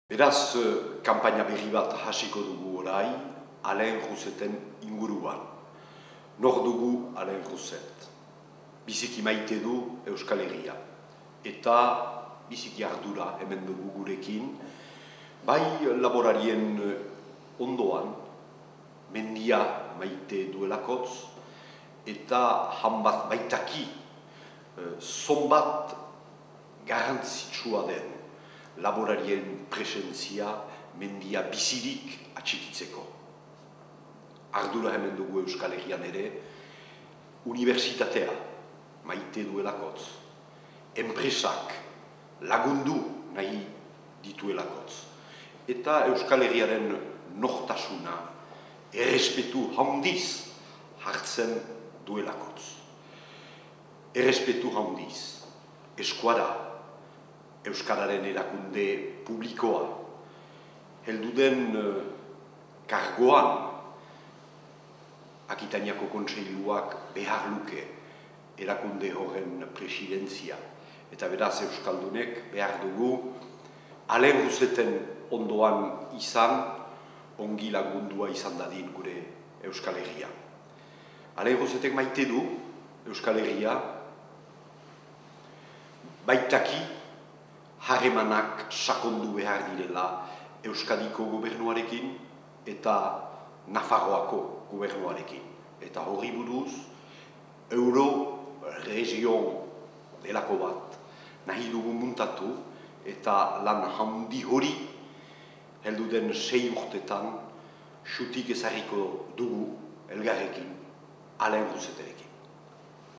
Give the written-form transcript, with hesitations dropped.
Beraz, kanpaina berri bat hasiko dugu orai, Alain Rousseten inguruan. Nor dugu Alain Rousset? Biziki maite du Euskal Herria. Eta biziki ardura hemen dugu gurekin, bai laborarien ondoan, mendia maite duelakotz, eta hanbat baitaki, zonbat garrantzitsua den laborarien presentzia mendia bizirik atxikitzeko. Ardura hemen dugu Euskal Herrian ere, unibertsitatea maite duelakotz, enpresak lagundu nahi dituelakotz, eta Euskal Herriaren nortasuna errespetu handiz hartzen duelakotz. Errespetu handiz, eskuara, Euskararen erakunde publikoa, heldu den kargoan, Akitaniako kontseiluak behar luke erakunde horren presidentzia. Eta beraz Euskaldunek behar dugu Alain Rousseten ondoan izan, ongi lagundua izan dadin gure Euskal Herria. Alain Roussetek maite du Euskal Herria, baitaki harremanak sakondu behar direla Euskadiko gobernuarekin eta Nafarroako gobernuarekin. Eta horri buruz, Euro-region delako bat nahi dugu muntatu eta lan handi hori heldu den 6 urtetan xutik ezarriko dugu elgarrekin Alain Rousseterekin.